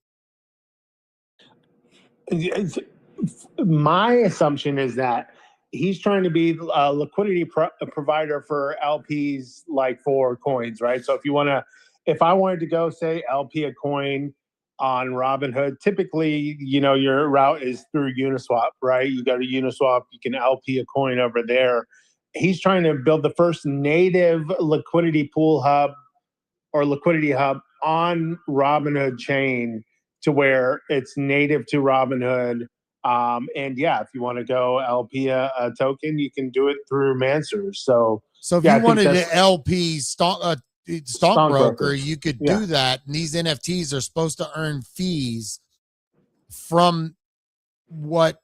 My assumption is that he's trying to be a liquidity provider for LPs, like for coins, right? So if I wanted to go say LP a coin on Robinhood, typically, your route is through Uniswap, right? You go to Uniswap, you can LP a coin over there. He's trying to build the first native liquidity pool hub or liquidity hub on Robinhood chain to where it's native to Robinhood. If you want to go LP a token, you can do it through Mansers. So if you wanted to LP Stonkbroker, you could do that. And these NFTs are supposed to earn fees from what?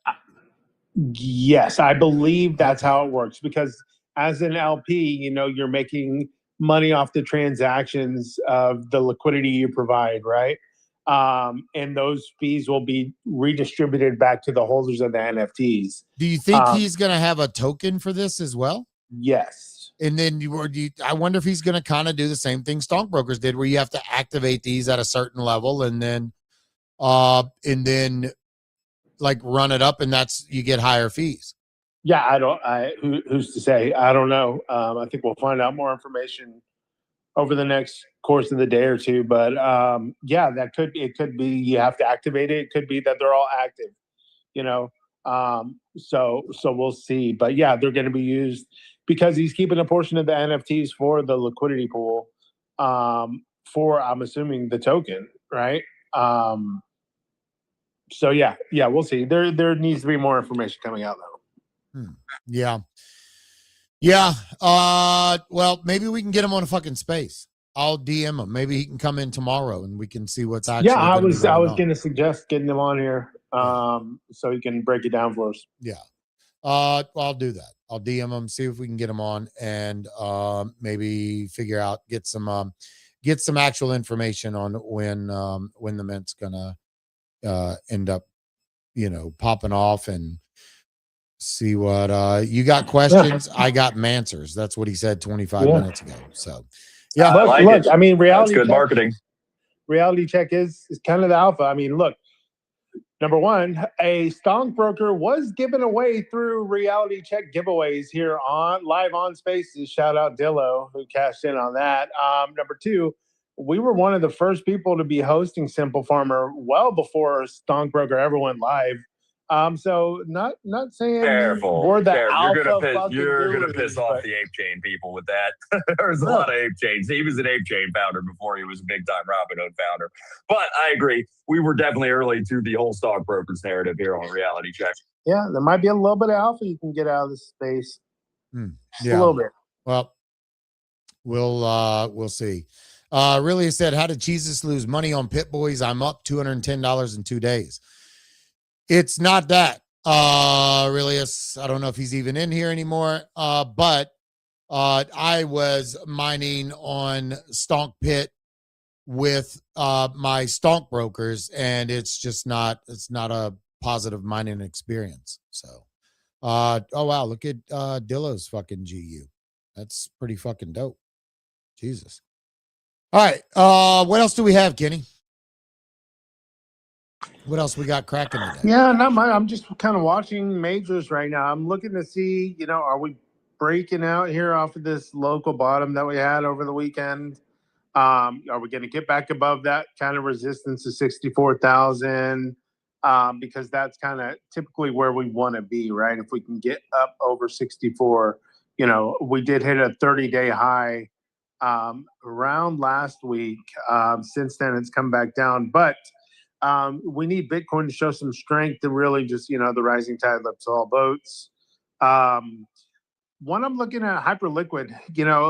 Yes, I believe that's how it works, because as an LP, you're making money off the transactions of the liquidity you provide, right? And those fees will be redistributed back to the holders of the NFTs. Do you think he's going to have a token for this as well? Yes. And then I wonder if he's going to kind of do the same thing Stonkbrokers did, where you have to activate these at a certain level and then like run it up, and you get higher fees. Yeah, who's to say? I don't know. I think we'll find out more information over the next course of the day or two. But it could be you have to activate it. It could be that they're all active, so we'll see. But yeah, they're going to be used because he's keeping a portion of the NFTs for the liquidity pool, for, I'm assuming, the token, right? So yeah, we'll see. There needs to be more information coming out though. Yeah. Well, maybe we can get him on a fucking space. I'll DM him. Maybe he can come in tomorrow and we can see what's actually. Yeah, I was going to suggest getting him on here, so he can break it down for us. Yeah. I'll do that. I'll DM him, see if we can get him on, and maybe figure out get some actual information on when the mint's gonna end up, popping off, and see what you got. Questions? I got Mansers. That's what he said 25 minutes ago. So yeah, look, I mean, reality. That's good marketing. Reality check is kind of the alpha. I mean, look. Number one, a Stonkbroker was given away through reality check giveaways here on live on Spaces. Shout out Dillo, who cashed in on that. Number two, we were one of the first people to be hosting Simple Farmer well before Stonkbroker ever went live. So not saying we're the alpha. You're gonna piss off the Ape Chain people with that. There's a lot of Ape Chains. He was an Ape Chain founder before he was a big time Robinhood founder. But I agree, we were definitely early to the whole Stockbrokers narrative here on Reality Check. Yeah, there might be a little bit of alpha you can get out of this space. Yeah, a little bit. Well, We'll see. Really said, how did Jesus lose money on Pit Boys? I'm up $210 in 2 days. It's not that. Really, I don't know if he's even in here anymore. But I was mining on Stonk Pit with my STONKBROKERs, and it's not a positive mining experience. So, oh wow, look at Dillo's fucking GU. That's pretty fucking dope. Jesus. All right. What else do we have, Kenny? What else we got cracking today? Yeah, not much. I'm just kind of watching majors right now. I'm looking to see, are we breaking out here off of this local bottom that we had over the weekend? Are we going to get back above that kind of resistance of 64,000? Because that's kind of typically where we want to be, right? If we can get up over 64, we did hit a 30-day high around last week. Since then, it's come back down. But we need Bitcoin to show some strength to really just, the rising tide lifts all boats. When I'm looking at Hyperliquid,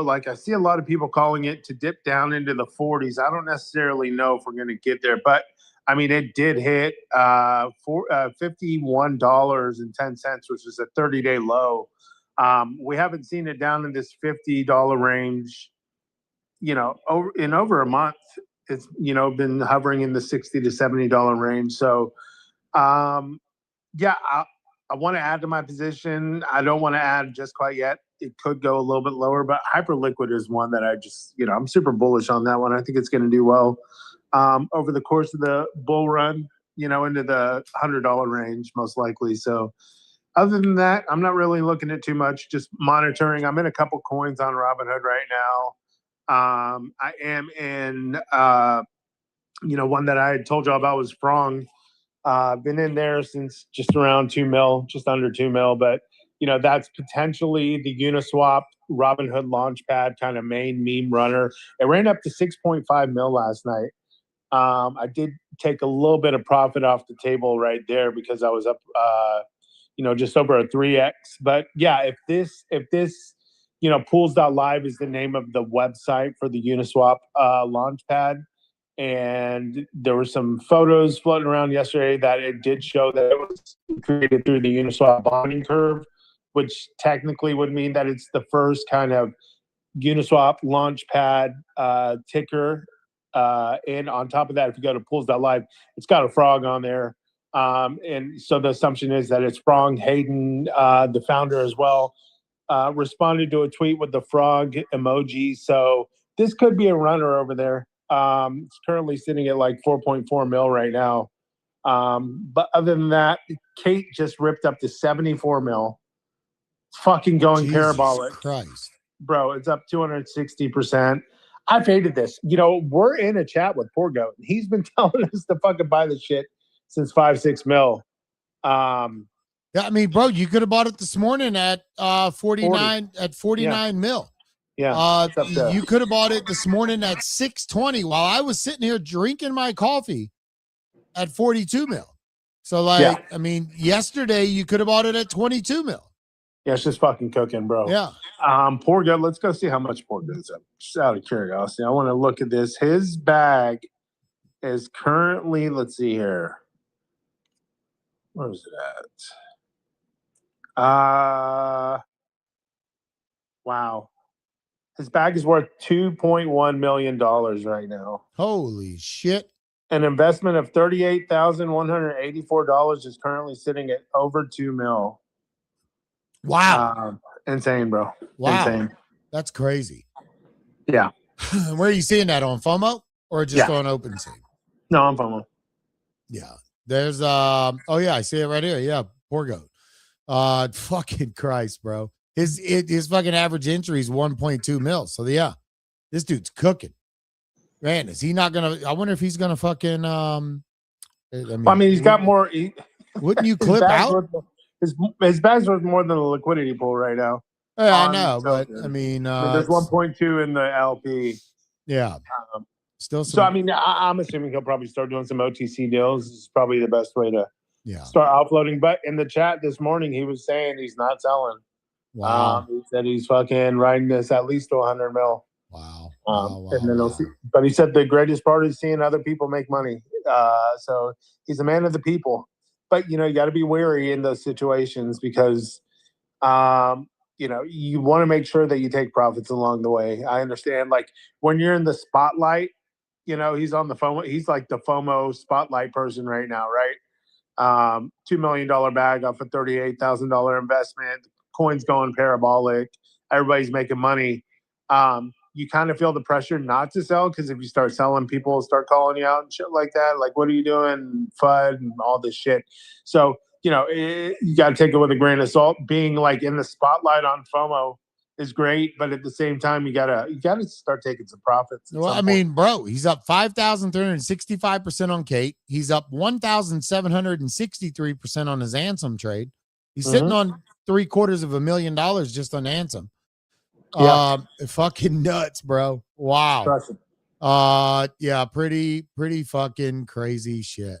like I see a lot of people calling it to dip down into the 40s. I don't necessarily know if we're going to get there, but I mean, it did hit $51.10, which is a 30-day low. We haven't seen it down in this $50 range, in over a month. It's, been hovering in the $60 to $70 range. So, yeah, I want to add to my position. I don't want to add just quite yet. It could go a little bit lower, but Hyperliquid is one that I just, I'm super bullish on that one. I think it's going to do well over the course of the bull run, into the $100 range, most likely. So other than that, I'm not really looking at too much, just monitoring. I'm in a couple coins on Robinhood right now. I am in, one that I had told you about was Sprong. Been in there since just around 2 mil, just under 2 mil, but that's potentially the Uniswap Robinhood Launchpad kind of main meme runner. It ran up to 6.5 mil last night. I did take a little bit of profit off the table right there because I was up, just over a 3x. But yeah, if this, pools.live is the name of the website for the Uniswap Launchpad. And there were some photos floating around yesterday that it did show that it was created through the Uniswap bonding curve, which technically would mean that it's the first kind of Uniswap Launchpad ticker. And on top of that, if you go to pools.live, it's got a frog on there. And so the assumption is that it's Sprong. Hayden, the founder as well, responded to a tweet with the frog emoji. So this could be a runner over there. It's currently sitting at like 4.4 mil right now. But other than that, Kate just ripped up to 74 mil. It's fucking going Jesus parabolic. Christ. Bro, it's up 260%. I've hated this. We're in a chat with Poor Goat. He's been telling us to fucking buy the shit since 5-6 mil. Yeah, I mean, bro, you could have bought it this morning at 49 mil. Yeah. You could have bought it this morning at 620 while I was sitting here drinking my coffee at 42 mil. So I mean, yesterday you could have bought it at 22 mil. Yeah, it's just fucking cooking, bro. Yeah. Poor Goat, let's go see how much Poor Goat's up. Just out of curiosity. I want to look at this. His bag is currently, let's see here. Where is it at? Wow. His bag is worth $2.1 million right now. Holy shit. An investment of $38,184 is currently sitting at over 2 mil. Wow. Insane, bro. Wow. Insane. That's crazy. Yeah. Where are you seeing that, on FOMO or just on OpenSea? No, I'm FOMO. Yeah. There's oh yeah, I see it right here. Yeah, Poor Goat. Fucking Christ, bro. His fucking average entry is 1.2 mil. So yeah, this dude's cooking. Man, is he not gonna? I wonder if he's gonna fucking. I mean, he's got more. Wouldn't you clip out? His bag's worth more than the liquidity pool right now. Yeah, I know, but I mean, there's 1.2 in the LP. Yeah, still. So I mean, I'm assuming he'll probably start doing some OTC deals. This is probably the best way to start offloading. But in the chat this morning, he was saying he's not selling. Wow. He said he's fucking riding this at least to 100 mil. Wow. And then he'll see. But he said the greatest part is seeing other people make money. So he's a man of the people. But, you got to be wary in those situations because, you want to make sure that you take profits along the way. I understand, like, when you're in the spotlight, he's on the phone. He's like the FOMO spotlight person right now, right? $2 million bag off a $38,000 investment. Coin's going parabolic. Everybody's making money. You kind of feel the pressure not to sell because if you start selling, people start calling you out and shit like that. Like, what are you doing? FUD and all this shit. So, you got to take it with a grain of salt. Being like in the spotlight on FOMO is great, but at the same time, you gotta start taking some profits. Well, I mean, bro, he's up 5,365% on Kate. He's up 1,763% on his Ansem trade. He's sitting on $750,000 just on Ansem. Yeah. Fucking nuts, bro. Wow. Yeah, pretty fucking crazy shit.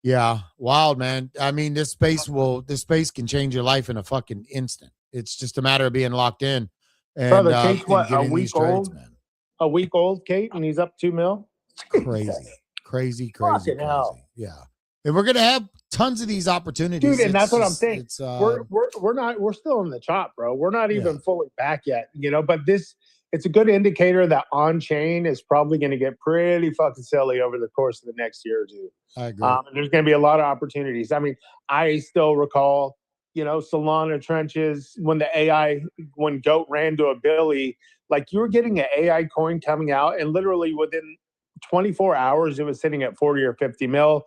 Yeah, wild, man. I mean, this space can change your life in a fucking instant. It's just a matter of being locked in. And brother, Kate's what, a week trades, old? Man. A week old, Kate, and he's up 2 mil. Crazy. Hell. Yeah. And we're gonna have tons of these opportunities. Dude, and that's what I'm saying. We're still in the chop, bro. We're not even fully back yet, but it's a good indicator that on chain is probably going to get pretty fucking silly over the course of the next year or two. I agree. And there's going to be a lot of opportunities. I mean, I still recall, Solana trenches when GOAT ran to a Billy, like you were getting an AI coin coming out and literally within 24 hours, it was sitting at 40 or 50 mil.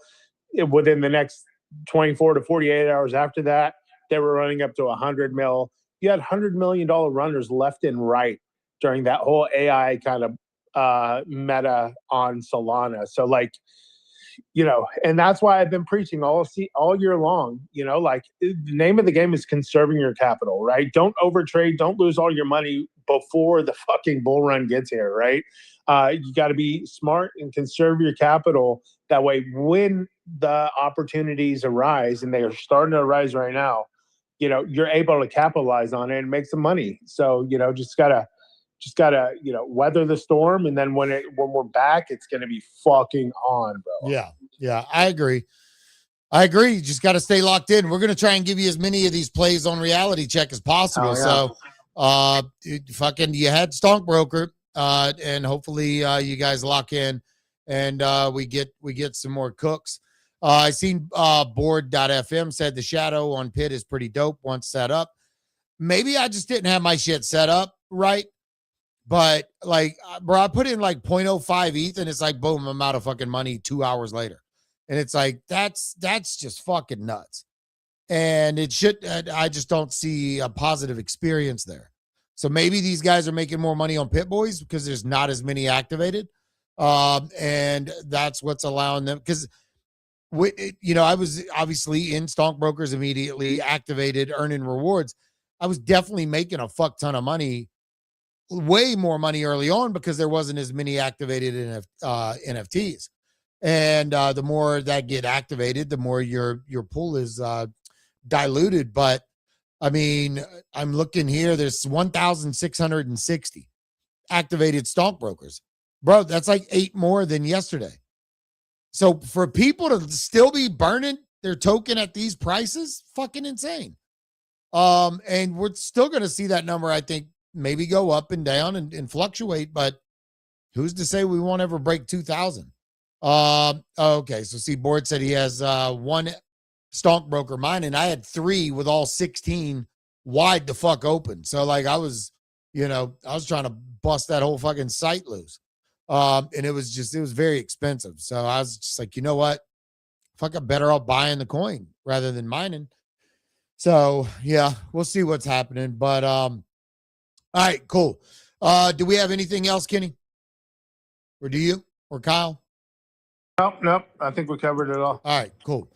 Within the next 24 to 48 hours after that, they were running up to 100 mil. You had $100 million runners left and right during that whole AI kind of meta on Solana. So and that's why I've been preaching all year long, like the name of the game is conserving your capital, right? Don't overtrade, don't lose all your money before the fucking bull run gets here, right? You got to be smart and conserve your capital. That way, when the opportunities arise, and they are starting to arise right now, you're able to capitalize on it and make some money. So, just gotta weather the storm, and then when we're back, it's gonna be fucking on, bro. Yeah, I agree. You just got to stay locked in. We're gonna try and give you as many of these plays on Reality Check as possible. So, you had Stonkbroker, and hopefully you guys lock in, and we get some more cooks. I seen board.fm said the shadow on Pit is pretty dope once set up. Maybe I just didn't have my shit set up right. But bro, I put in 0.05 ETH and it's like, boom, I'm out of fucking money 2 hours later. And it's like, that's just fucking nuts. And I just don't see a positive experience there. So maybe these guys are making more money on Pit Boys because there's not as many activated. And that's what's allowing them. Because, I was obviously in Stonkbrokers immediately, activated, earning rewards. I was definitely making a fuck ton of money, way more money early on because there wasn't as many activated NFTs. And the more that get activated, the more your pool is diluted. But I mean, I'm looking here, there's 1,660 activated stockbrokers. Bro, that's like 8 more than yesterday. So for people to still be burning their token at these prices, fucking insane. And we're still going to see that number, I think, maybe go up and down and fluctuate, but who's to say we won't ever break 2,000? Okay, so see, Board said he has 1 stockbroker mine, and I had 3 with all 16 wide the fuck open. So I was trying to bust that whole fucking site loose. And it was very expensive. So I was just like, you know what? Fuck, I'm better off buying the coin rather than mining. So yeah, we'll see what's happening. But all right, cool. Do we have anything else, Kenny? Or do you? Or Kyle? Nope. I think we covered it all. All right, cool.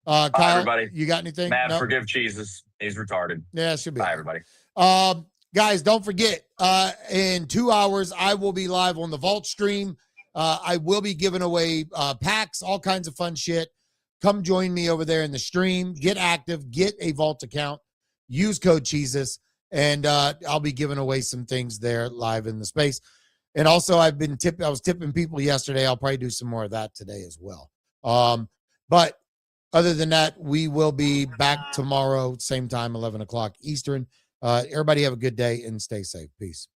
Kyle, everybody. You got anything? Matt, nope. Forgive Jesus. He's retarded. Yeah, it should be. Bye, everybody. Guys, don't forget, in 2 hours, I will be live on the Vault stream. I will be giving away packs, all kinds of fun shit. Come join me over there in the stream. Get active. Get a Vault account. Use code Jesus. And I'll be giving away some things there live in the space. And also I was tipping people yesterday. I'll probably do some more of that today as well. But other than that, we will be back tomorrow, same time, 11 o'clock Eastern. Everybody have a good day and stay safe. Peace.